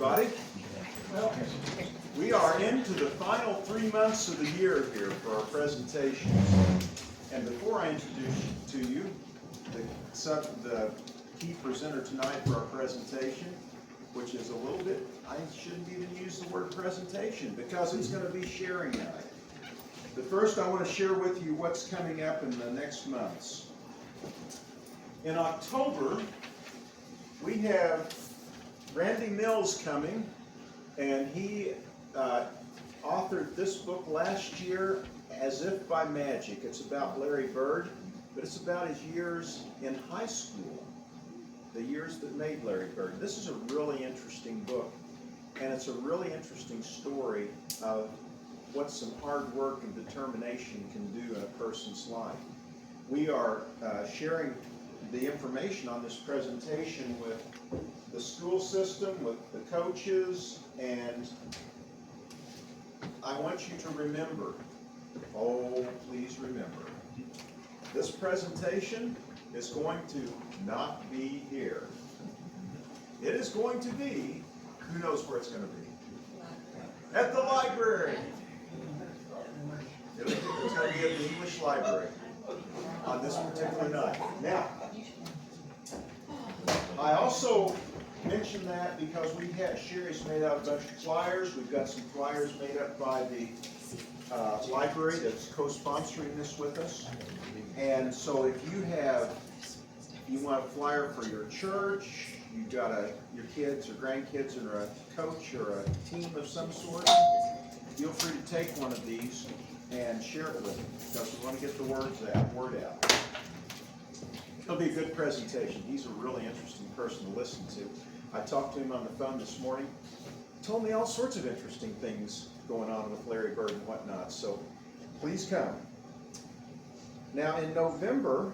everybody. We are into the final 3 months of the year here for our presentations. And before I introduce to you the key presenter tonight for our presentation, which is a little bit, I shouldn't even use the word presentation because it's going to be sharing night. But first I want to share with you what's coming up in the next months. In October, we have Randy Mills coming, and he authored this book last year as if by magic. It's about Larry Bird, but it's about his years in high school, the years that made Larry Bird. This is a really interesting book, and it's a really interesting story of what some hard work and determination can do in a person's life. We are sharing the information on this presentation with the school system, with the coaches, and I want you to remember, oh, please remember, this presentation is going to not be here. It is going to be, who knows where it's going to be? At the library. It's going to be at the English library on this particular night. Now, I also mentioned that because Sherry's made out a bunch of flyers. We've got some flyers made up by the library that's co-sponsoring this with us. And so if you want a flyer for your church, you've got your kids or grandkids or a coach or a team of some sort, feel free to take one of these and share it with them because we want to get the word out. It'll be a good presentation. He's a really interesting person to listen to. I talked to him on the phone this morning. He told me all sorts of interesting things going on with Larry Bird and whatnot, so please come. Now in November,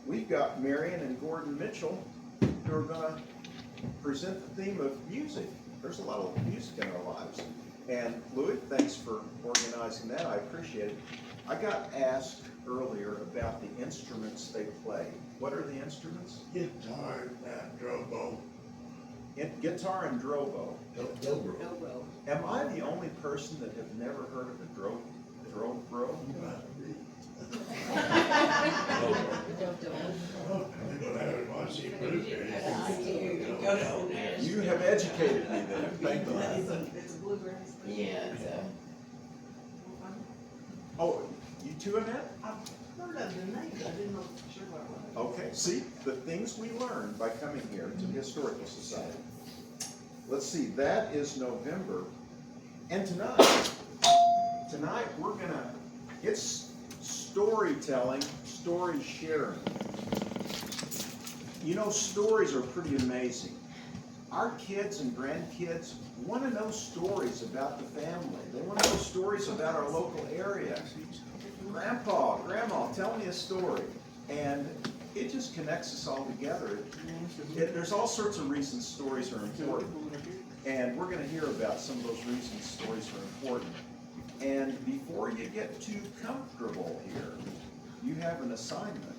we've got Marion and Gordon Mitchell who are going to present the theme of music. There's a lot of music in our lives. And Louis, thanks for organizing that. I appreciate it. I got asked earlier about the instruments they play. What are the instruments? Guitar and drobo. Guitar and drobo. Dobro. Am I the only person that have never heard of a drobo? You have educated me then. Thank you. It's a bluegrass. Yeah. Oh, you two have that? I've heard of the name, but I didn't know for sure what it was. Okay, see, the things we learn by coming here to the Historical Society. Let's see, that is November. And tonight we're gonna, it's storytelling, story sharing. You know, stories are pretty amazing. Our kids and grandkids want to know stories about the family. They want to know stories about our local area. Grandpa, Grandma, tell me a story. And it just connects us all together. There's all sorts of reasons stories are important. And we're going to hear about some of those reasons stories are important. And before you get too comfortable here, you have an assignment.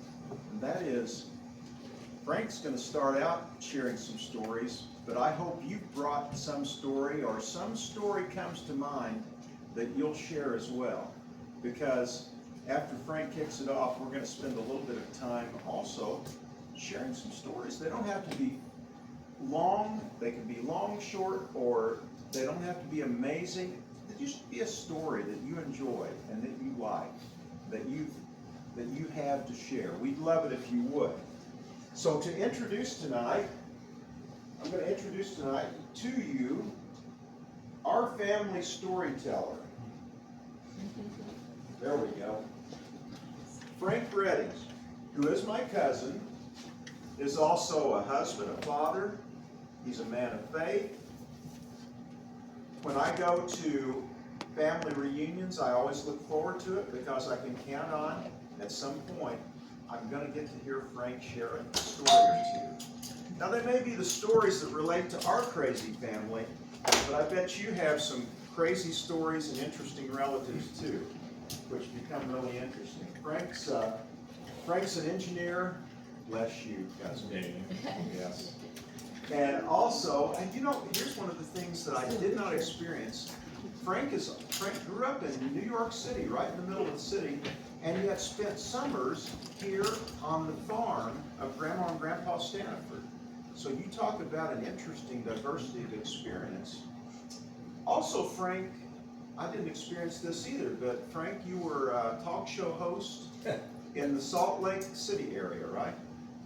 And that is, Frank's going to start out sharing some stories, but I hope you've brought some story or some story comes to mind that you'll share as well. Because after Frank kicks it off, we're going to spend a little bit of time also sharing some stories. They don't have to be long. They can be long, short, or they don't have to be amazing. They just be a story that you enjoy and that you like, that you have to share. We'd love it if you would. So to introduce tonight, I'm going to introduce tonight to you our family storyteller. There we go. Frank Reddy, who is my cousin, is also a husband, a father. He's a man of faith. When I go to family reunions, I always look forward to it because I can count on, at some point, I'm going to get to hear Frank share a story or two. Now, they may be the stories that relate to our crazy family, but I bet you have some crazy stories and interesting relatives too, which become really interesting. Frank's an engineer. Bless you, cousin. Yes. And also, and you know, here's one of the things things that I did not experience. Frank grew up in New York City, right in the middle of the city, and yet spent summers here on the farm of Grandma and Grandpa Stanford. So you talk about an interesting diversity of experience. Also, Frank, I didn't experience this either, but Frank, you were a talk show host in the Salt Lake City area, right?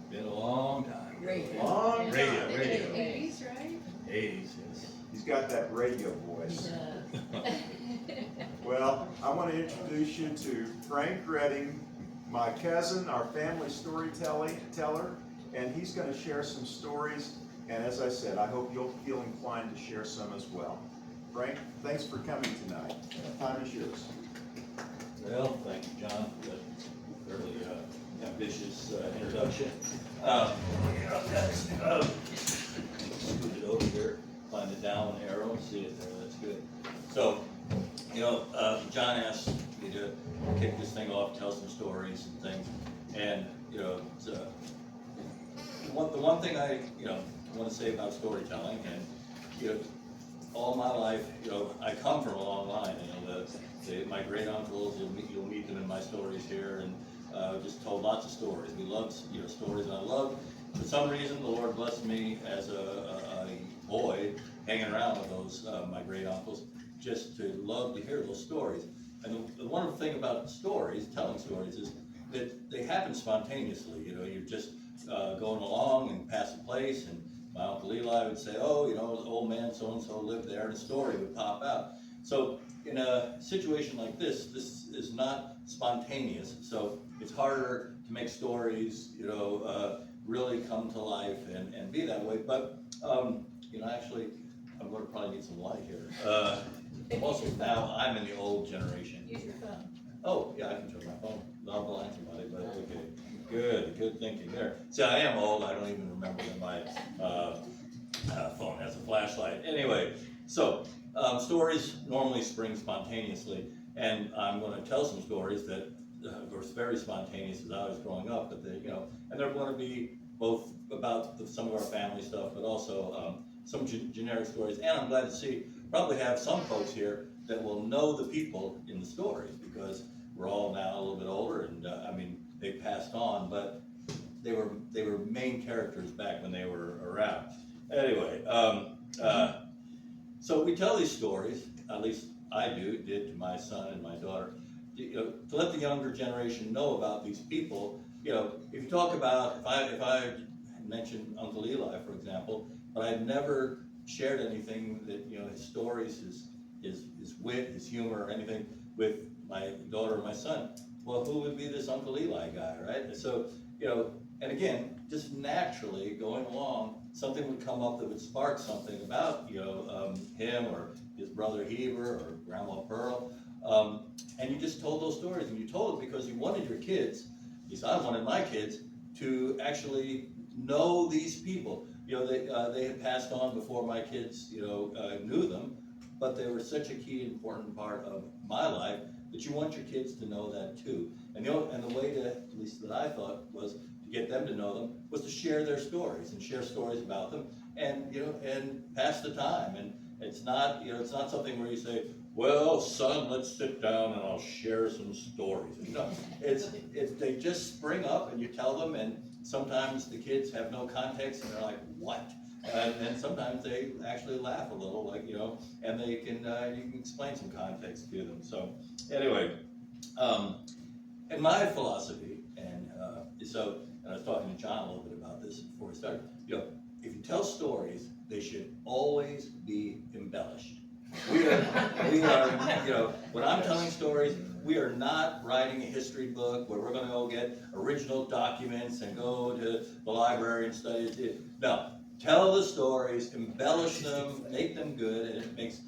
Been a long time. Radio. Long time. Radio. 80s, right? 80s, yes. He's got that radio voice. Well, I want to introduce you to Frank Redding, my cousin, our family storyteller, and he's going to share some stories. And as I said, I hope you'll feel inclined to share some as well. Frank, thanks for coming tonight. The time is yours. Well, thank you, John, for that fairly ambitious introduction. Scoot it over here, find the down arrow, see it there, that's good. So, John asked me to kick this thing off, tell some stories and things, and, it's, the one thing I want to say about storytelling, and, all my life, I come from a long line, my great uncles, you'll meet them in my stories here, and just told lots of stories. We love stories, and I love, for some reason, the Lord blessed me as a boy hanging around with those my great uncles, just to love to hear those stories. And the wonderful thing about stories, telling stories, is that they happen spontaneously. You're just going along and pass a place, and my Uncle Eli would say, oh, the old man so-and-so lived there, and a story would pop out. So in a situation like this is not spontaneous, so it's harder to make stories, really come to life and be that way. But, actually, I'm going to probably need some light here. Also, now I'm in the old generation. Use your phone. Oh, yeah, I can turn my phone. Not blind somebody, but okay. Good thinking there. See, I am old. I don't even remember that my phone has a flashlight. Anyway, so stories normally spring spontaneously, and I'm going to tell some stories that were very spontaneous as I was growing up. But and they're going to be both about some of our family stuff, but also some generic stories. And I'm glad to see probably have some folks here that will know the people in the stories, because we're all now a little bit older, and they passed on, but they were main characters back when they were around. Anyway, so we tell these stories, at least I did to my son and my daughter, to let the younger generation know about these people. If you talk about, if I mentioned Uncle Eli, for example, but I'd never shared anything that, his stories, his wit, his humor, or anything with my daughter or my son, well, who would be this Uncle Eli guy, right? So, and again, just naturally going along, something would come up that would spark something about, him or his brother Heber or Grandma Pearl, and you just told those stories, and you told it because you wanted your kids, at least I wanted my kids, to actually know these people. They had passed on before my kids, knew them, but they were such a key, important part of my life that you want your kids to know that too. And the way to, at least that I thought, was to get them to know them, was to share their stories and share stories about them, and and pass the time. And it's not something where you say, well, son, let's sit down and I'll share some stories. They just spring up and you tell them, and sometimes the kids have no context and they're like, what? And sometimes they actually laugh a little, and they can you can explain some context to them. So anyway, and my philosophy, and I was talking to John a little bit about this before we started. If you tell stories, they should always be embellished. We are, when I'm telling stories, we are not writing a history book where we're going to go get original documents and go to the library and study it. No, tell the stories, embellish them, make them good, and it makes,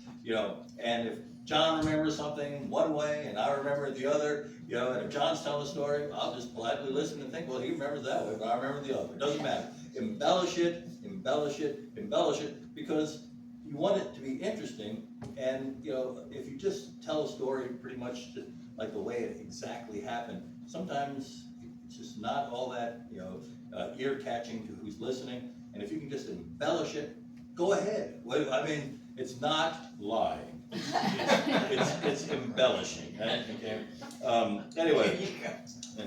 and if John remembers something one way and I remember it the other, and if John's telling a story, I'll just politely listen and think, well, he remembers that way, but I remember the other. It doesn't matter. Embellish it, because you want it to be interesting. And if you just tell a story pretty much like the way it exactly happened, sometimes it's just not all that ear catching to who's listening. And if you can just embellish it, go ahead. It's not lying. It's embellishing, right? Okay. Anyway.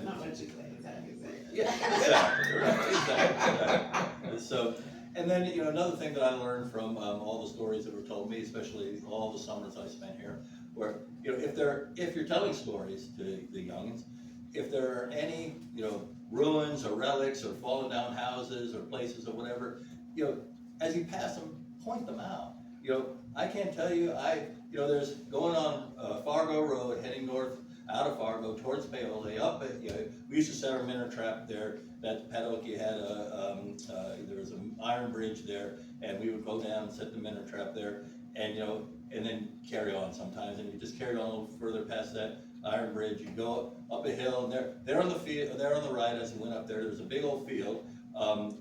Not much you claim, that you say. Yeah, exactly, right, exactly. So, and then, you know, another thing that I learned from all the stories that were told me, especially all the summers I spent here, where, you know, if you're telling stories to the youngins, if there are any, you know, ruins or relics or fallen down houses or places or whatever, you know, as you pass them, point them out. You know, I can't tell you, you know, there's going on Fargo Road, heading north out of Fargo towards Paoli, up at, you know, we used to set our minnow trap there. That Padoki had there was an iron bridge there, and we would go down and set the minnow trap there, and, you know, and then carry on sometimes, and you just carry on a little further past that iron bridge. You go up a hill, and there on the field, there on the right as you went up there was a big old field,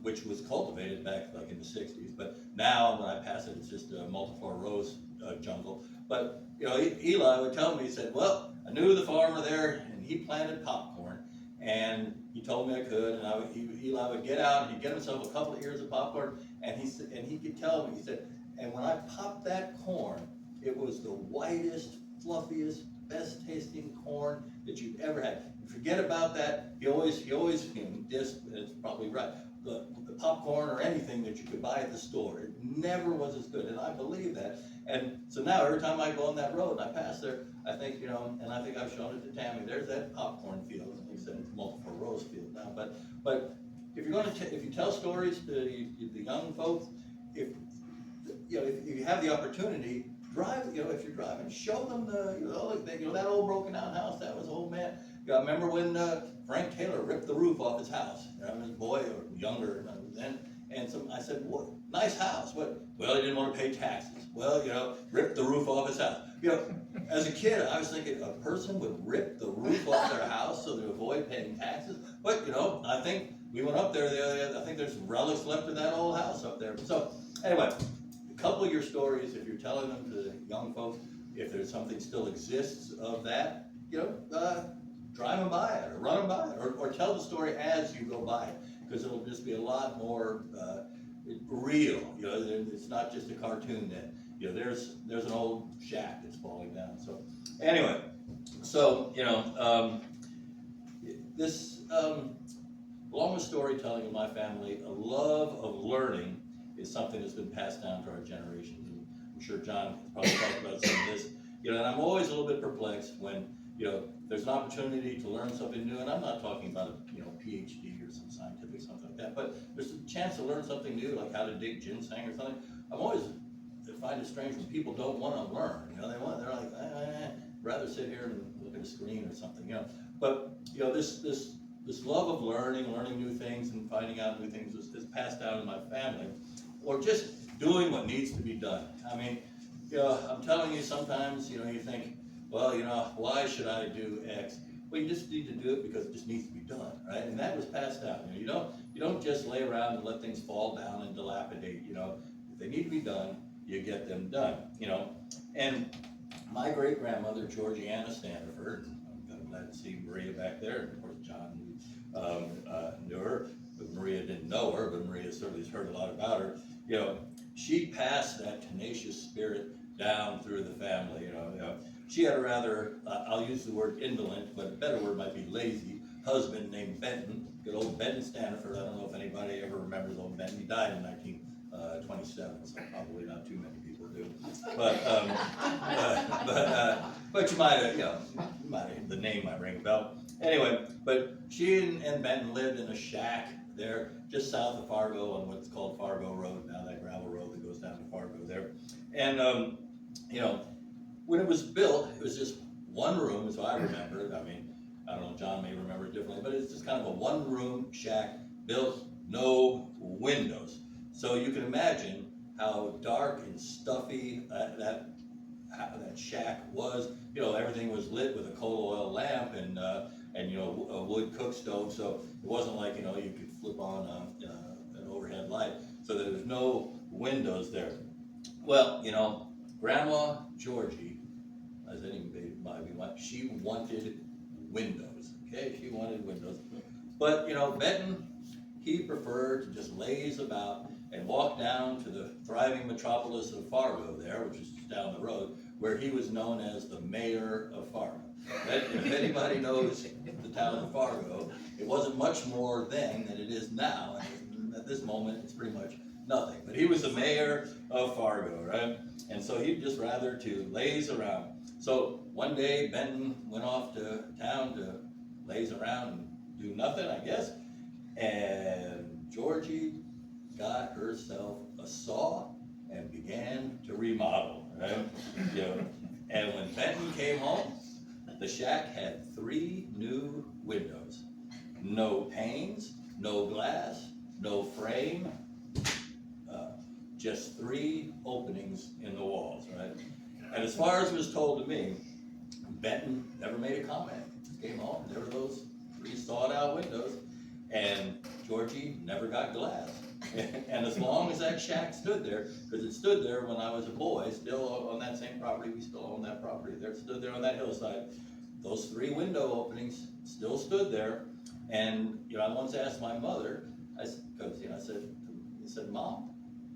which was cultivated back like in the '60s, but now when I pass it, it's just a multiple rose jungle. But, you know, Eli would tell me, he said, well, I knew the farmer there, and he planted popcorn, and he told me I could, and Eli would get out, and he'd get himself a couple of ears of popcorn, and he could tell me, he said, and when I popped that corn, it was the whitest, fluffiest, best tasting corn that you've ever had. And forget about that, he always, you know, just, it's probably right, the popcorn or anything that you could buy at the store, it never was as good, and I believe that. And so now every time I go on that road and I pass there, I think, you know, and I think I've shown it to Tammy, there's that popcorn field, like I said, it's multiple rose field now, but if you're going to, if you tell stories to the young folks, if, you know, if you have the opportunity, drive, you know, if you're driving, show them you know, that old broken down house, that was old man. You know, I remember when Frank Taylor ripped the roof off his house. I was a boy or younger then, and I said, "What nice house? What? Well, he didn't want to pay taxes. Well, you know, ripped the roof off his house. You know, as a kid, I was thinking a person would rip the roof off their house so they avoid paying taxes. But you know, I think we went up there the other day. I think there's some relics left of that old house up there. So anyway, a couple of your stories, if you're telling them to young folks, if there's something still exists of that, you know, drive them by it or run them by it, or tell the story as you go by it, because it'll just be a lot more real. You know, it's not just a cartoon that, you know, there's an old shack that's falling down. So anyway, so, you know, this, along with storytelling in my family, a love of learning is something that's been passed down to our generations. And I'm sure John probably talked about some of this. You know, and I'm always a little bit perplexed when, you know, there's an opportunity to learn something new, and I'm not talking about a, you know, PhD or some scientific something like that, but there's a chance to learn something new, like how to dig ginseng or something. I'm always find it strange when people don't want to learn. You know, they're like, rather sit here and look at a screen or something. You know, but you know, this love of learning new things, and finding out new things is passed down in my family, or just doing what needs to be done. I mean, you know, I'm telling you, sometimes, you know, you think, well, you know, why should I do X? Well, you just need to do it because it just needs to be done, right? And that was passed down. You know, you don't just lay around and let things fall down and dilapidate. You know, if they need to be done, you get them done. You know, and my great grandmother Georgiana Standiford, I'm glad to see Maria back there, and of course John knew her, but Maria didn't know her, but Maria certainly has heard a lot about her. You know, she passed that tenacious spirit down through the family. You know, she had a rather, I'll use the word indolent, but a better word might be lazy, husband named Benton, good old Benton Standiford. I don't know if anybody ever remembers old Benton. He died in 1927, so probably not too many people do. But you might have, you know, the name might ring a bell. Anyway, but she and Benton lived in a shack there just south of Fargo on what's called Fargo Road, now that gravel road that goes down to Fargo there. And, you know, when it was built, it was just one room, as I remember it. I mean, I don't know, John may remember it differently, but it's just kind of a one-room shack built, no windows. So you can imagine how dark and stuffy that shack was. You know, everything was lit with a coal oil lamp and you know, a wood cook stove. So it wasn't like, you know, you could flip on an overhead light. So there was no windows there. Well, you know, Grandma Georgie, as anybody might be, she wanted windows. Okay, she wanted windows. But you know, Benton, he preferred to just laze about and walked down to the thriving metropolis of Fargo there, which is down the road, where he was known as the mayor of Fargo. If anybody knows the town of Fargo, it wasn't much more then than it is now. And at this moment, it's pretty much nothing. But he was the mayor of Fargo, right? And so he'd just rather to laze around. So one day, Benton went off to town to laze around and do nothing, I guess. And Georgie got herself a saw and began to remodel, right? You know, and when Benton came home, the shack had 3 new windows. No panes, no glass, no frame, just 3 openings in the walls, right? And as far as was told to me, Benton never made a comment. Came home, there were those 3 sawed out windows, and Georgie never got glass. And as long as that shack stood there, because it stood there when I was a boy, still on that same property, we still own that property there, it stood there on that hillside, those 3 window openings still stood there. And, you know, I once asked my mother, I said, Mom,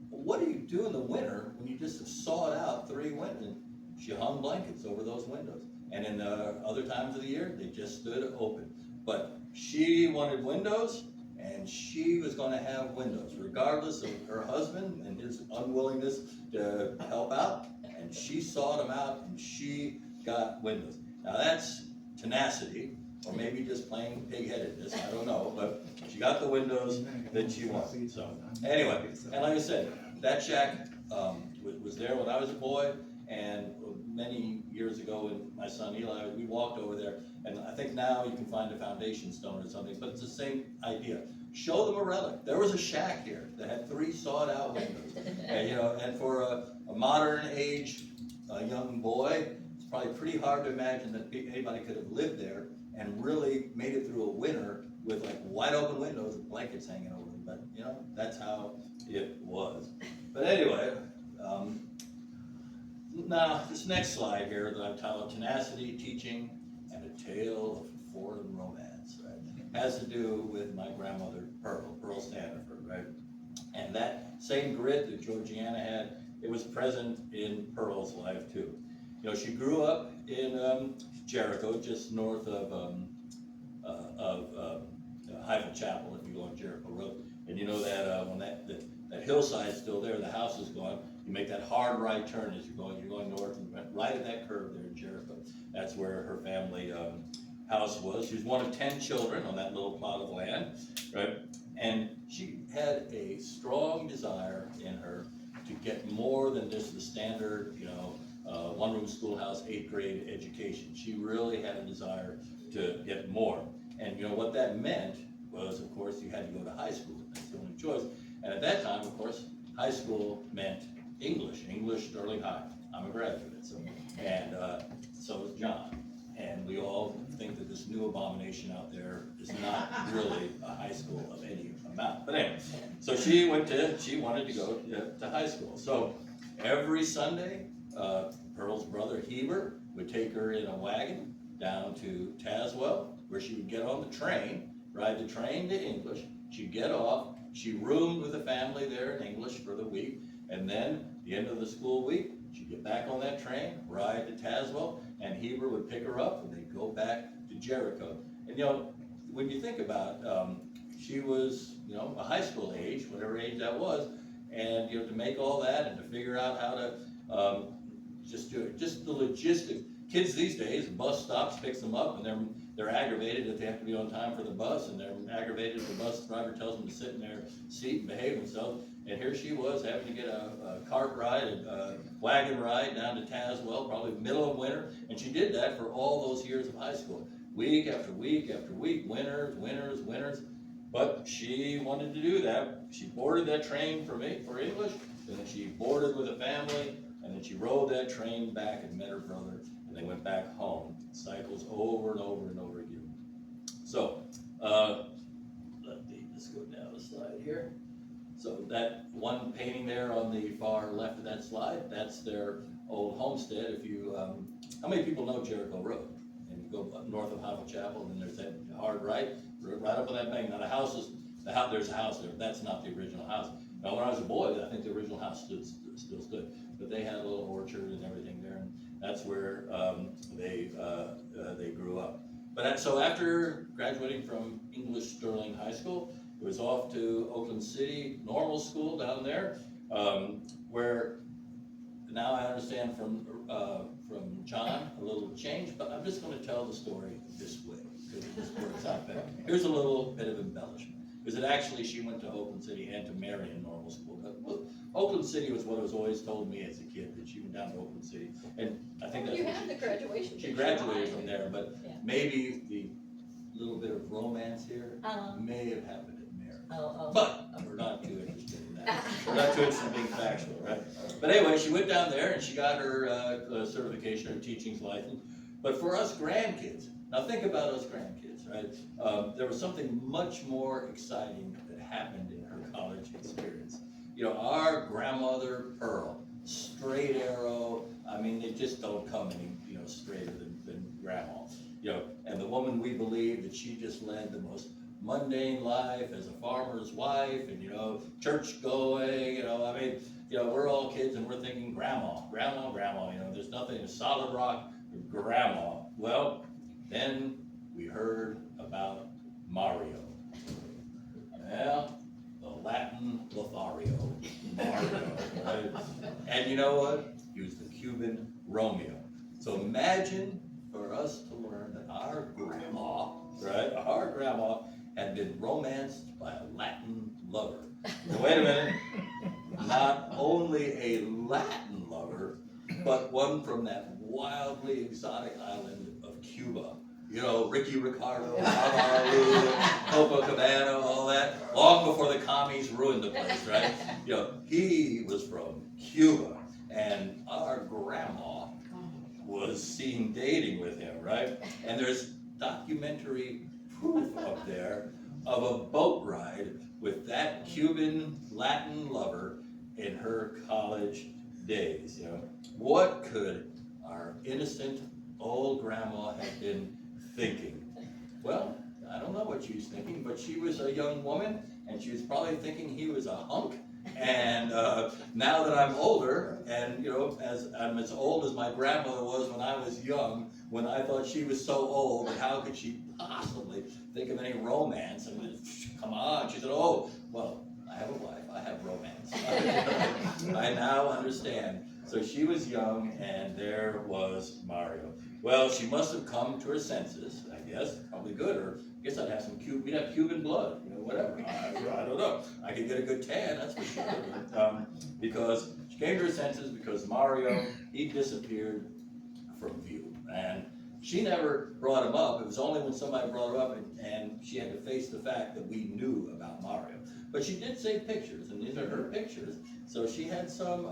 what do you do in the winter when you just have sawed out 3 windows? She hung blankets over those windows. And in the other times of the year, they just stood open. But she wanted windows, and she was going to have windows, regardless of her husband and his unwillingness to help out. And she sawed them out, and she got windows. Now that's tenacity, or maybe just plain pig-headedness, I don't know, but she got the windows that she wanted. So anyway, and like I said, that shack was there when I was a boy, and many years ago when my son Eli, we walked over there, and I think now you can find a foundation stone or something, but it's the same idea. Show them a relic. There was a shack here that had 3 sawed out windows, and, you know, and for a modern age young boy, it's probably pretty hard to imagine that anybody could have lived there and really made it through a winter with like wide open windows and blankets hanging over them. But you know, that's how it was. But anyway, now this next slide here that I've titled Tenacity, Teaching, and a Tale of Foreign Romance, right? Has to do with my grandmother, Pearl Stanford, right? And that same grit that Georgiana had, it was present in Pearl's life too. You know, she grew up in Jericho, just north of Heifel Chapel, if you go on Jericho Road. And you know that when that hillside's still there, the house is gone, you make that hard right turn as you're going north, and right at that curve there in Jericho. That's where her family house was. She was one of 10 children on that little plot of land, right? And she had a strong desire in her to get more than just the standard, you know, one-room schoolhouse, 8th grade education. She really had a desire to get more. And you know what that meant was, of course, you had to go to high school. That's the only choice. And at that time, of course, high school meant English Sterling High. I'm a graduate, so, and so is John. And we all think that this new abomination out there is not really a high school of any amount. But anyway, so she wanted to go to high school. So every Sunday, Pearl's brother Heber would take her in a wagon down to Tazewell, where she would get on the train, ride the train to English. She'd get off. She roomed with the family there in English for the week. And then, the end of the school week, she'd get back on that train, ride to Tazewell, and Heber would pick her up, and they'd go back to Jericho. And you know, when you think about it, she was, you know, a high school age, whatever age that was, and you know, to make all that and to figure out how to just do it, just the logistics. Kids these days, the bus stops, picks them up, and they're aggravated that they have to be on time for the bus, and they're aggravated if the bus driver tells them to sit in their seat and behave themselves. And here she was having to get a cart ride, a wagon ride down to Tazewell, probably middle of winter, and she did that for all those years of high school. Week after week after week, winters. But she wanted to do that. She boarded that train for English, and then she boarded with a family, and then she rode that train back and met her brother, and they went back home. Cycles over and over and over again. So, let me just go down the slide here. So that one painting there on the far left of that slide, that's their old homestead. If you, how many people know Jericho Road? And you go up north of Heifel Chapel, and then there's that hard right up on that bank. Now there's a house there. That's not the original house. Now, when I was a boy, I think the original house still stood, but they had a little orchard and everything there, and that's where they grew up. But so after graduating from English Sterling High School, it was off to Oakland City Normal School down there, where now I understand from John a little change, but I'm just going to tell the story this way because it just works out better. Here's a little bit of embellishment. Because actually she went to Oakland City and to Marion Normal School. But Oakland City was what was always told me as a kid, that she went down to Oakland City. And I think that's You what had the graduation. she graduated from there, but Yeah. maybe the little bit of romance here may have happened at Marion. Oh. But we're not too interested in that. We're not too interested in being factual, right? But anyway, she went down there and she got her certification, her teaching's license. But for us grandkids, now think about us grandkids, right? There was something much more exciting that happened in her college experience. You know, our grandmother Pearl, straight arrow. I mean, they just don't come any, straighter than grandma. And the woman, we believe that she just led the most mundane life as a farmer's wife, and church going. I mean, we're all kids and we're thinking grandma. There's nothing in Solid Rock, grandma. Well, then we heard about Mario. Well, the Latin Lothario, Mario, right? And you know what? He was the Cuban Romeo. So imagine for us to learn that our grandma, right, had been romanced by a Latin lover. Now, wait a minute. Not only a Latin lover, but one from that wildly exotic island of Cuba. Ricky Ricardo, Honolulu, Copacabana, all that, long before the commies ruined the place, right? He was from Cuba, and our grandma was seen dating with him, right? And there's documentary proof up there of a boat ride with that Cuban Latin lover in her college days. What could our innocent old grandma have been thinking? Well, I don't know what she was thinking, but she was a young woman, and she was probably thinking he was a hunk. And now that I'm older, and as I'm as old as my grandmother was when I was young, when I thought she was so old, and how could she possibly think of any romance? I mean, come on. She said, "Oh, well, I have a wife. I have romance." I now understand. So she was young, and there was Mario. Well, she must have come to her senses, I guess. Probably good, or I guess I'd have some we'd have Cuban blood, whatever. I don't know. I could get a good tan, that's for sure. Because she came to her senses because Mario, he disappeared from view. And she never brought him up. It was only when somebody brought her up and she had to face the fact that we knew about Mario. But she did save pictures, and these are her pictures. So she had some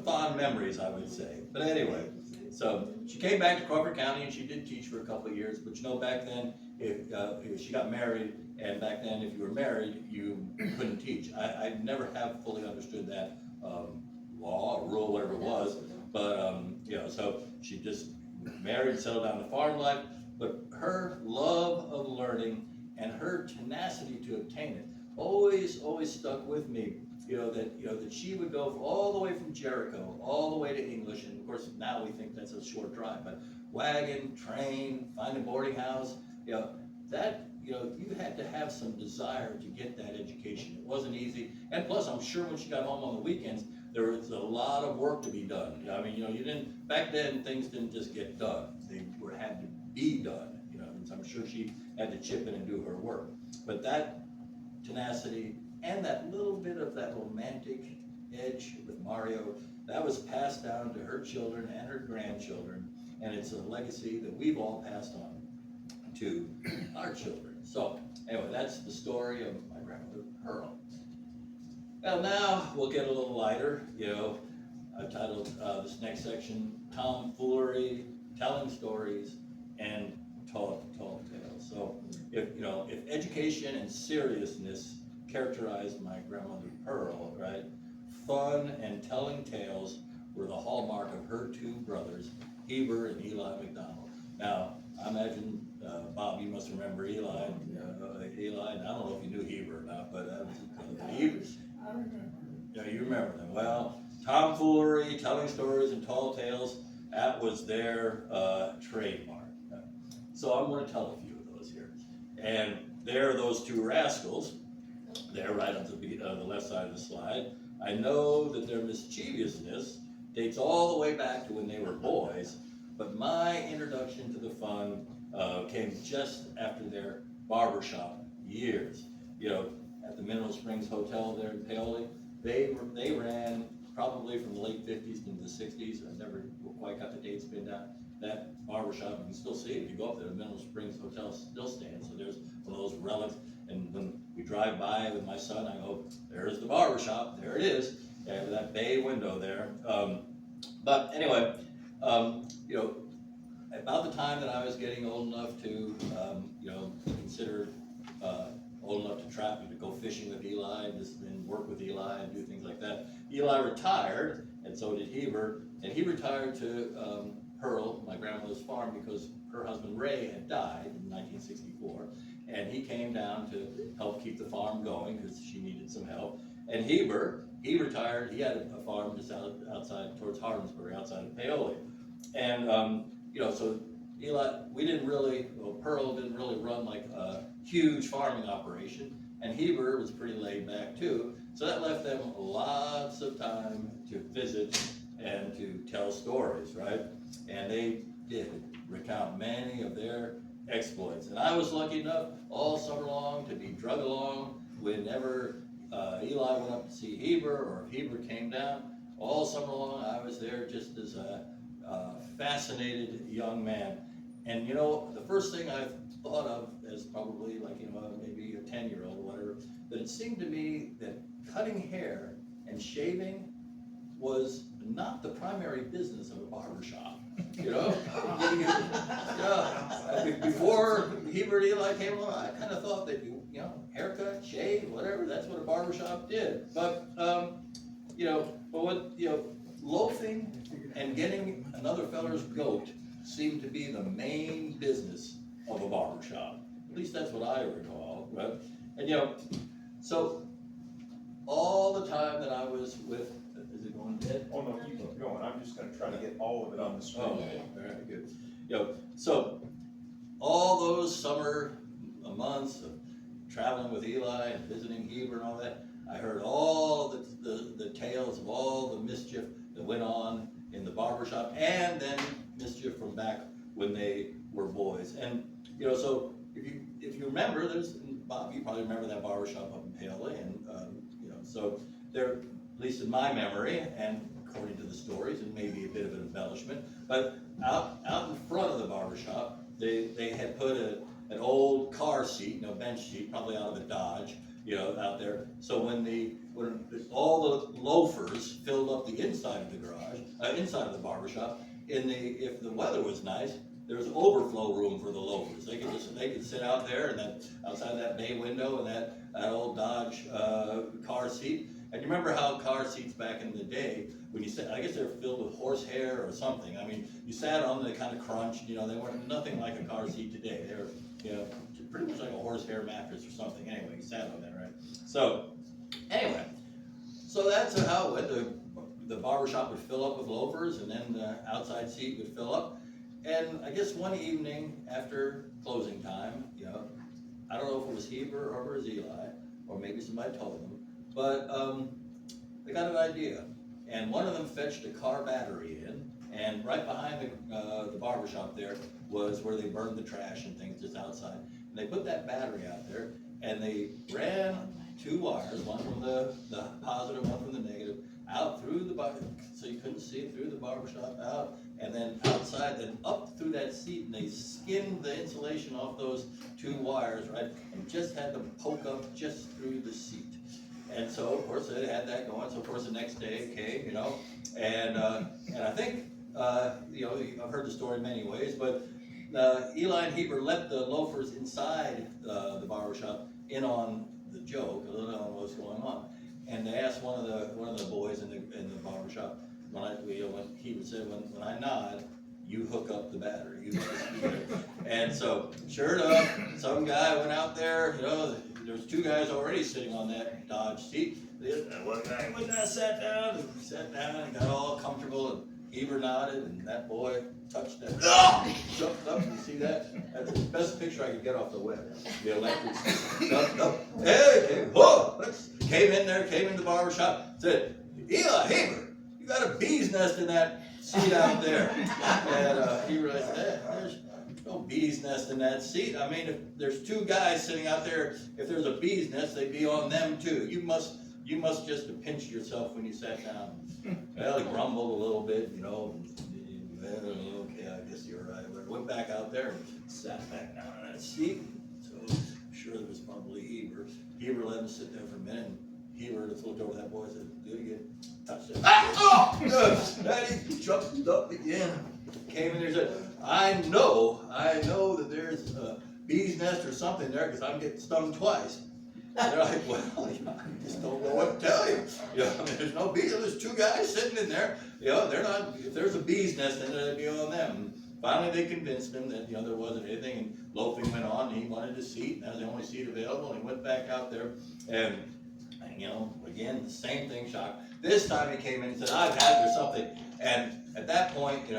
fond memories, I would say. But anyway, so she came back to Crawford County, and she did teach for a couple of years. But back then, if she got married, and back then, if you were married, you couldn't teach. I never have fully understood that law or rule, whatever it was. But so she just married, settled down to farm life. But her love of learning and her tenacity to obtain it always stuck with me. That she would go all the way from Jericho, all the way to English, and of course now we think that's a short drive, but wagon, train, find a boarding house, that you had to have some desire to get that education. It wasn't easy, and plus I'm sure when she got home on the weekends, there was a lot of work to be done. I mean, you didn't, back then things didn't just get done, they had to be done, and so I'm sure she had to chip in and do her work. But that tenacity and that little bit of that romantic edge with Mario, that was passed down to her children and her grandchildren, and it's a legacy that we've all passed on to our children. So anyway, that's the story of my grandmother Pearl. Well, now we'll get a little lighter. I've titled this next section "Tomfoolery, Telling Stories, and Tall Tales." So if education and seriousness characterized my grandmother Pearl, right? Fun and telling tales were the hallmark of her two brothers, Heber and Eli McDonald. Now, I imagine, Bob, you must remember Eli. Eli, and I don't know if you knew Heber or not, but Heber, I remember. yeah, you remember them. Well, tomfoolery, telling stories and tall tales, that was their trademark. So I'm going to tell a few of those here. And there are those two rascals. They're right on the left side of the slide. I know that their mischievousness dates all the way back to when they were boys, but my introduction to the fun came just after their barbershop years. You know, at the Mineral Springs Hotel there in Paoli, they ran probably from the late 50s into the 60s. I never quite got the dates pinned down. That barbershop, you can still see it if you go up there. The Mineral Springs Hotel still stands, so there's one of those relics. And when we drive by with my son, I go, there's the barbershop, there it is, and that bay window there. But anyway, you know, about the time that I was getting old enough to, you know, consider old enough to travel, to go fishing with Eli and work with Eli and do things like that, Eli retired, and so did Heber, and he retired to Pearl, my grandmother's farm, because her husband Ray had died in 1964, and he came down to help keep the farm going because she needed some help. And Heber, he retired, he had a farm just outside towards Hardinsburg, outside of Paoli. And, you know, so Eli, Pearl didn't really run like a huge farming operation, and Heber was pretty laid back too, so that left them lots of time to visit and to tell stories, right? And they did recount many of their exploits. And I was lucky enough all summer long to be drug along whenever Eli went up to see Heber, or if Heber came down. All summer long I was there just as a fascinated young man. And you know, the first thing I thought of as probably like, you know, maybe a 10-year-old or whatever, that it seemed to me that cutting hair and shaving was not the primary business of a barbershop. You know, before Heber and Eli came along, I kind of thought that you know, haircut, shave, whatever, that's what a barbershop did. But you know, loafing and getting another feller's goat seemed to be the main business of a barbershop. At least that's what I recall, right? And you know, so all the time that I was with, is it going dead? Oh, no, you keep going. I'm just gonna try to get all of it on the screen. Oh, okay. Very good. You know, so all those summer months of traveling with Eli and visiting Heber and all that, I heard all the tales of all the mischief that went on in the barbershop, and then mischief from back when they were boys. And you know, so if you remember, Bob, you probably remember that barbershop up in Paoli, and you know, so there, at least in my memory, and according to the stories, and maybe a bit of an embellishment, but out in front of the barbershop, they had put an old car seat, you know, bench seat, probably out of a Dodge, you know, out there. So when all the loafers filled up the inside of the garage, inside of the barbershop, if the weather was nice, there was overflow room for the loafers. They could sit out there and then outside that bay window and that old Dodge car seat. And you remember how car seats back in the day, when you sat, I guess they were filled with horsehair or something. I mean, you sat on them, they kind of crunched, you know, they weren't nothing like a car seat today. They were, you know, pretty much like a horsehair mattress or something. Anyway, you sat on that, right? So, anyway, so that's how it went. The barbershop would fill up with loafers, and then the outside seat would fill up. And I guess one evening after closing time, you know, I don't know if it was Heber or if it was Eli, or maybe somebody told them, but they got an idea. And one of them fetched a car battery in, and right behind the barbershop there was where they burned the trash and things just outside. And they put that battery out there, and they ran two wires, one from the positive, one from the negative, out through the bar, so you couldn't see it through the barbershop, out, and then outside, then up through that seat, and they skinned the insulation off those two wires, right, and just had them poke up just through the seat. And so, of course, they had that going. So, of course, the next day came, you know, and I think, you know, I've heard the story many ways, but Eli and Heber let the loafers inside the barbershop in on the joke, a little on what was going on. And they asked one of the boys in the barbershop, when Heber said, when I nod, you hook up the battery. And so, sure enough, some guy went out there, there was two guys already sitting on that Dodge seat. One guy went down, sat down and got all comfortable, and Heber nodded, and that boy touched that. Jumped up, you see that? That's the best picture I could get off the web. The electric jumped up, hey, whoa, came in the barber shop, said, Eli, Heber, you got a bee's nest in that seat out there. And he realized, there's no bee's nest in that seat. I mean, if there's two guys sitting out there, if there's a bee's nest, they'd be on them too. You must just have pinched yourself when you sat down. Well, he grumbled a little bit, well, okay, I guess you're right. Went back out there and sat back down in that seat. So I'm sure there was probably Heber. Heber let him sit there for a minute, and Heber just looked over at that boy and said, do it again. Touched him. And he jumped up again. Came in there and said, I know that there's a bee's nest or something there because I'm getting stung twice. And they're like, well, I just don't know what to tell you. I mean, there's no bees. There's two guys sitting in there. They're not. If there's a bee's nest in there, it'd be on them. And finally, they convinced him that there wasn't anything. And loafing went on. And he wanted a seat. And that was the only seat available. And he went back out there. And again, the same thing. Shocked. This time he came in and said, I've had or something. And at that point,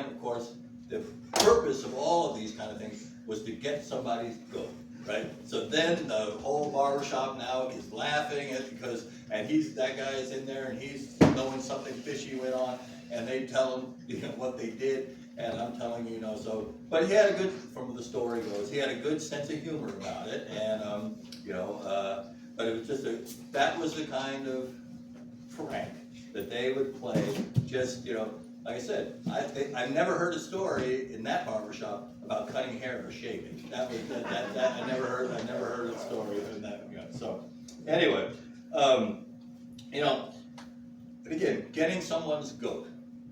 of course, the purpose of all of these kind of things was to get somebody's goat. Right? So then the whole barbershop now is laughing that guy is in there and he's knowing something fishy went on, and they tell him what they did, and I'm telling you, but he had from the story goes, he had a good sense of humor about it, and but it was that was the kind of prank that they would play, just like I said, I've never heard a story in that barbershop about cutting hair or shaving. I never heard a story of that. So anyway, but again, getting someone's goat,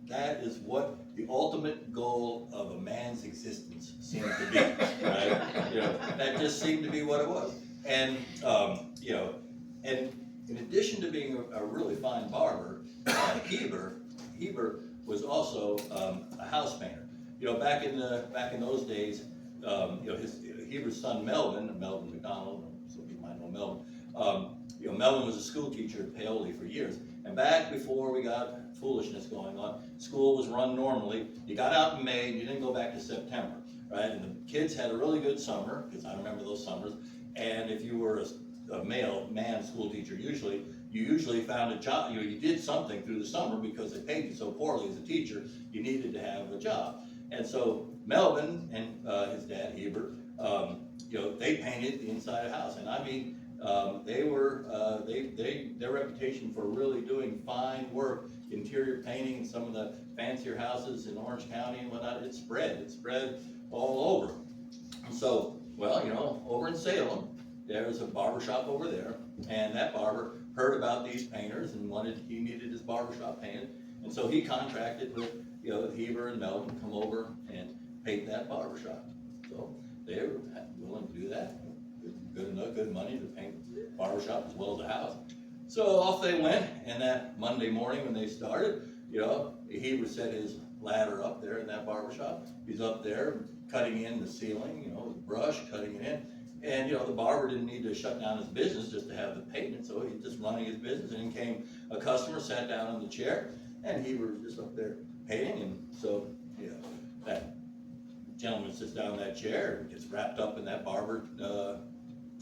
that is what the ultimate goal of a man's existence seemed to be, right? That just seemed to be what it was. And and in addition to being a really fine barber, Heber was also a house painter. Back in those days, Heber's son Melvin McDonald, some people might know Melvin. Melvin was a school teacher at Paoli for years. And back before we got foolishness going on, school was run normally. You got out in May, and you didn't go back to September, right? And the kids had a really good summer, because I remember those summers. And if you were a man school teacher, you usually found a job. You did something through the summer because they paid you so poorly as a teacher. You needed to have a job. And so Melvin and his dad Heber, they painted the inside of the house, and I mean, their reputation for really doing fine work, interior painting, some of the fancier houses in Orange County and whatnot. It spread all over. And so, over in Salem, there's a barber shop over there, and that barber heard about these painters and he needed his barbershop painted, and so he contracted with Heber and Melvin to come over and paint that barbershop. So they were willing to do that. Good money to paint the barbershop as well as the house. So off they went, and that Monday morning when they started, Heber set his ladder up there in that barbershop. He's up there cutting in the ceiling, with a brush, cutting it in. And, the barber didn't need to shut down his business just to have the painted, so he's just running his business. And in came a customer, sat down in the chair, and he was just up there painting. And so, that gentleman sits down in that chair and gets wrapped up in that barber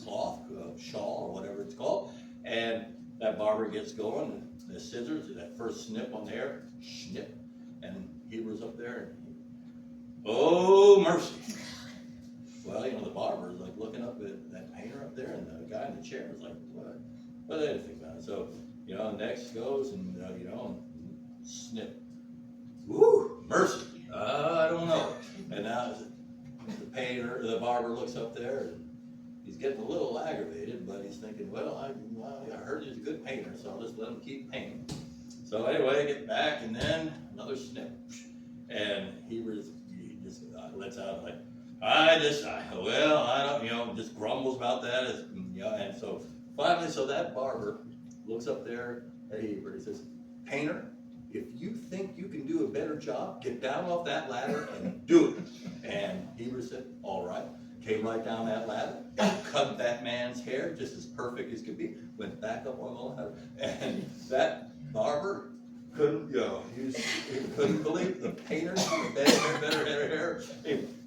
cloth, shawl, or whatever it's called. And that barber gets going, and the scissors, that first snip on the hair, snip, and he was up there, and oh, mercy. Well, the barber is like looking up at that painter up there, and the guy in the chair is like, what? Well, they didn't think about it. So, next goes, and, snip. Woo, mercy. I don't know. And now the barber looks up there, and he's getting a little aggravated, but he's thinking, well, I heard he's a good painter, so I'll just let him keep painting. So anyway, I get back, and then another snip. And he just lets out like, I don't, just grumbles about that. And so finally, that barber looks up there at Heber. He says, painter, if you think you can do a better job, get down off that ladder and do it. And Heber said, all right. Came right down that ladder, cut that man's hair just as perfect as could be, went back up on the ladder, and that barber couldn't, he couldn't believe the painters, the better hair.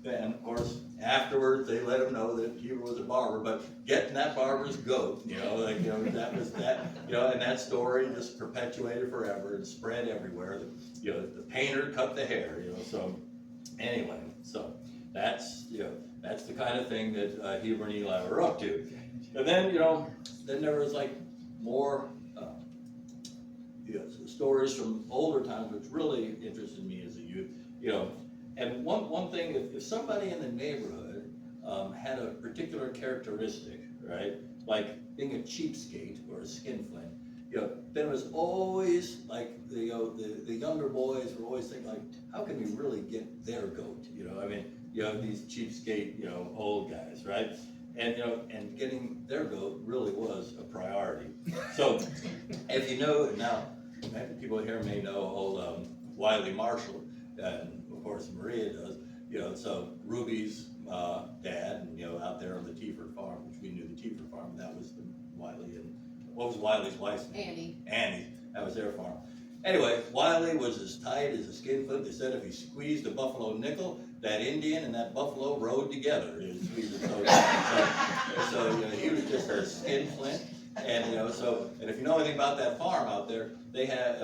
And of course, afterwards, they let him know that Heber was a barber, but getting that barber's goat, that was that, and that story just perpetuated forever and spread everywhere. The painter cut the hair, so anyway, so that's the kind of thing that Heber and Eli were up to. And then, then there was like more stories from older times, which really interested me as a youth. And one thing, if somebody in the neighborhood had a particular characteristic, right, like being a cheapskate or a skinflint, then it was always like the younger boys were always thinking like, how can we really get their goat? These cheapskate, old guys, right? And and getting their goat really was a priority. So, if you know now, maybe people here may know old Wiley Marshall, and of course Maria does. So Ruby's dad, and out there on the Teaford farm, which we knew the Teaford farm, that was Wiley, and what was Wiley's wife's name? Annie. That was their farm. Anyway, Wiley was as tight as a skinflint. They said if he squeezed a buffalo nickel, that Indian and that buffalo rode together. So he was just a skinflint. And and if you know anything about that farm out there, they had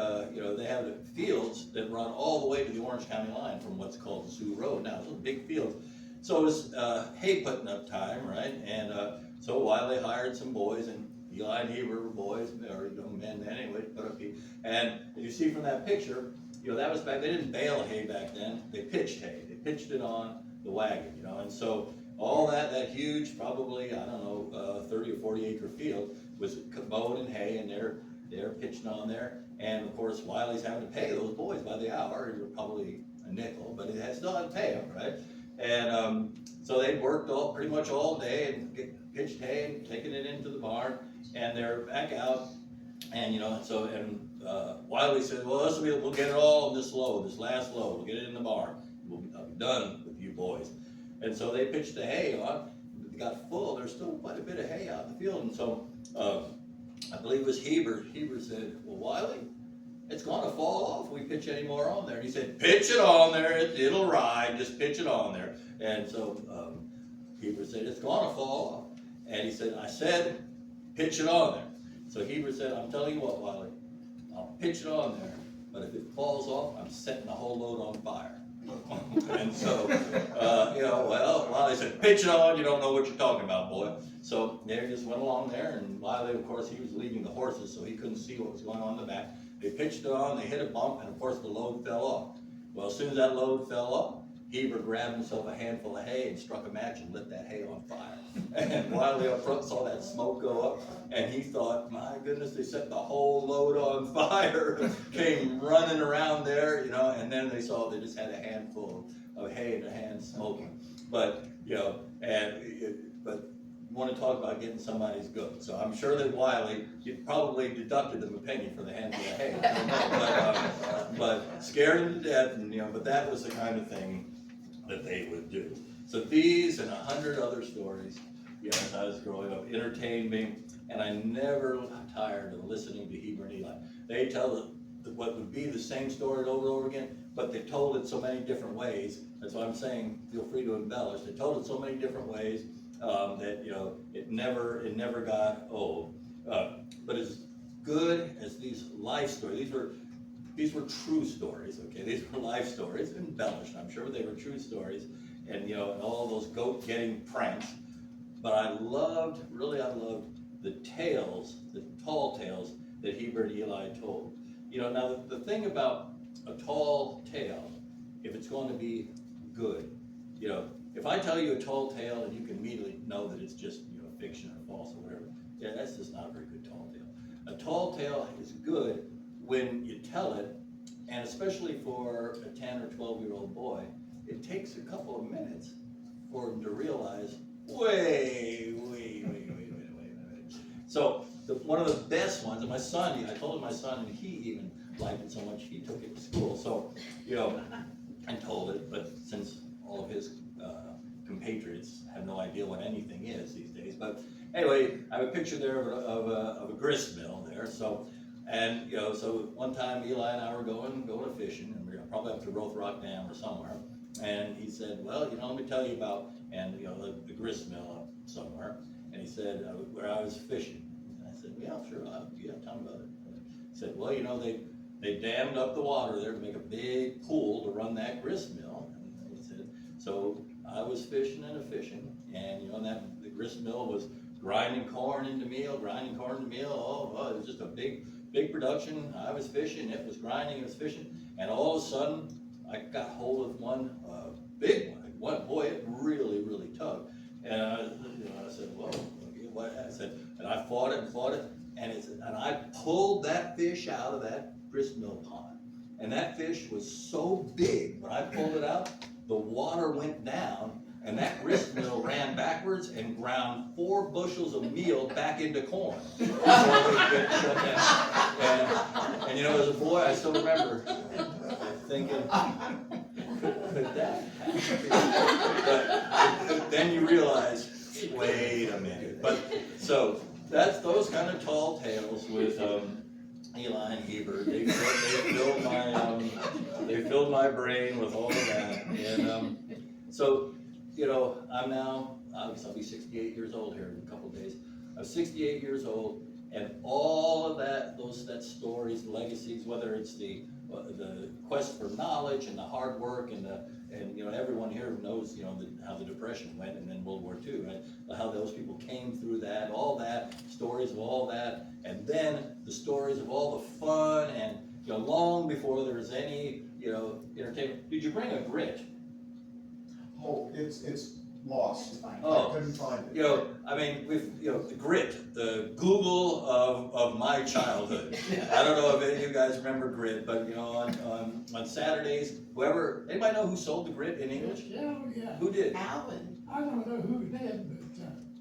they have fields that run all the way to the Orange County line from what's called the Sioux Road. Now those big fields. So it was hay putting up time, right? And so Wiley hired some boys, and Eli and Heber were boys, or young men anyway, put up hay. And you see from that picture, that was back. They didn't bale hay back then. They pitched hay. They pitched it on the wagon, and so all that huge, probably, I don't know, 30 or 40 acre field was mowed in hay, and they're pitching on there. And of course, Wiley's having to pay those boys by the hour. It was probably a nickel, but it had still had to pay them, right? And so they worked pretty much all day and pitched hay and taking it into the barn, and they're back out. And Wiley said, well, we'll get it all in this load, this last load. We'll get it in the barn. We'll be done with you boys. And so they pitched the hay on. It got full. There's still quite a bit of hay out in the field. And so I believe it was Heber. Heber said, well, Wiley, it's going to fall off if we pitch any more on there. And he said, pitch it on there. It'll ride. Just pitch it on there. And so Heber said, it's going to fall off. And he said, I said, pitch it on there. So Heber said, I'm telling you what, Wiley, I'll pitch it on there, but if it falls off, I'm setting the whole load on fire. And so, Wiley said, pitch it on, you don't know what you're talking about, boy. So they just went along there, and Wiley, of course, he was leading the horses, so he couldn't see what was going on in the back. They pitched it on, they hit a bump, and of course the load fell off. Well, as soon as that load fell off, Heber grabbed himself a handful of hay and struck a match and lit that hay on fire. And Wiley up front saw that smoke go up, and he thought, my goodness, they set the whole load on fire. Came running around there, and then they saw they just had a handful of hay in their hands smoking. But, but you want to talk about getting somebody's goat. So I'm sure that Wiley, you probably deducted them a penny for the handful of hay. I don't know, but scared him to death, and, but that was the kind of thing that they would do. So these and 100 other stories, as I was growing up, entertained me, and I never got tired of listening to Heber and Eli. They tell what would be the same story over and over again, but they told it so many different ways. That's why I'm saying feel free to embellish. They told it so many different ways that it never got old. But as good as these life stories, these were true stories, okay? These were life stories, embellished, I'm sure they were true stories, and and all those goat-getting pranks. But I loved the tales, the tall tales that Heber and Eli told. Now the thing about a tall tale, if it's going to be good, if I tell you a tall tale and you can immediately know that it's just fiction or false or whatever, that's just not a very good tall tale. A tall tale is good when you tell it, and especially for a 10 or 12-year-old boy, it takes a couple of minutes for him to realize, wait. So one of the best ones, and my son, I told my son, and he even liked it so much, he took it to school, so, you know, and told it, but since all of his compatriots have no idea what anything is these days, but anyway, I have a picture there of a grist mill there, so, and, you know, so one time Eli and I were going fishing, and we were probably up to Roth Rock Dam or somewhere, and he said, well, you know, let me tell you about, and, you know, the grist mill up somewhere, and he said, where I was fishing. And I said, yeah, sure, yeah, tell me about it. He said, well, you know, they dammed up the water there to make a big pool to run that grist mill. And he said, so I was fishing and and, you know, and the grist mill was grinding corn into meal, oh, it was just a big production. I was fishing, it was grinding, it was fishing, and all of a sudden, I got hold of one big one. Boy, it really, really tugged. And I said, well, what? I said, and I fought it, and I pulled that fish out of that grist mill pond. And that fish was so big, when I pulled it out, the water went down, and that grist mill ran backwards and ground 4 bushels of meal back into corn. Before they get shut down. And you know, as a boy, I still remember thinking, could that happen? But then you realize, wait a minute. But so that's those kind of tall tales with Eli and Heber. They filled my brain with all of that. And so, you know, I'll be 68 years old here in a couple of days. I'm 68 years old, and all of that stories, legacies, whether it's the quest for knowledge and the hard work and you know, everyone here knows, you know, how the Depression went, and then World War II, right? How those people came through that, all that, stories of all that, and then the stories of all the fun, and, you know, long before there was any, you know, entertainment. Did you bring a grit? Oh, it's lost. Oh. I couldn't find it. You know, I mean, you know, the grit, the Google of my childhood. I don't know if any of you guys remember grit, but, you know, on Saturdays, anybody know who sold the grit in English? Yeah. Who did? Alan. I don't know who did,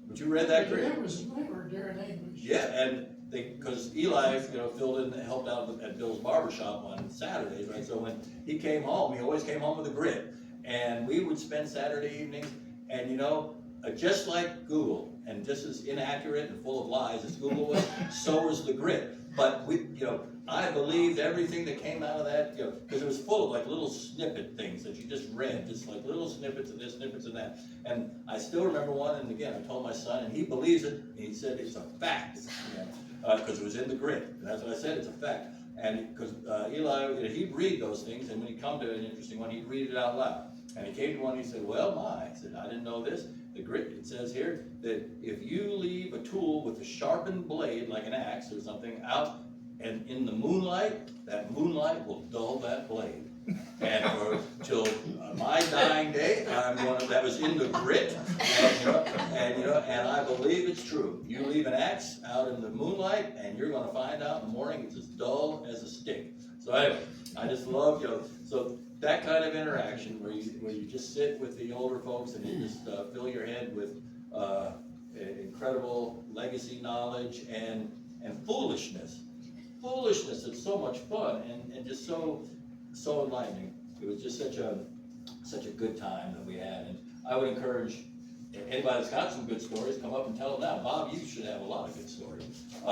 But you read that but grit? it was never during English. Yeah, and because Eli, you know, filled in, helped out at Bill's barbershop on Saturdays, right? So when he came home, he always came home with a grit. And we would spend Saturday evenings, and, you know, just like Google, and just as inaccurate and full of lies as Google was, so was the grit. But you know, I believed everything that came out of that, you know, because it was full of like little snippet things that you just read, just like little snippets of this, snippets of that. And I still remember one, and again, I told my son, and he believes it, and he said it's a fact, because it was in the grit. And that's what I said, it's a fact. And because Eli, you know, he'd read those things, and when he'd come to an interesting one, he'd read it out loud. And he came to one, and he said, well, I said, I didn't know this. The grit, it says here, that if you leave a tool with a sharpened blade, like an axe or something, out and in the moonlight, that moonlight will dull that blade. And till my dying day, that was in the grit, and I believe it's true. You leave an axe out in the moonlight, and you're gonna find out in the morning it's as dull as a stick. So anyway, I just love, you know, so that kind of interaction where you just sit with the older folks and you just fill your head with incredible legacy knowledge and foolishness. Foolishness is so much fun and just so enlightening. It was just such a good time that we had, and I would encourage anybody that's got some good stories, come up and tell them now. Bob, you should have a lot of good stories.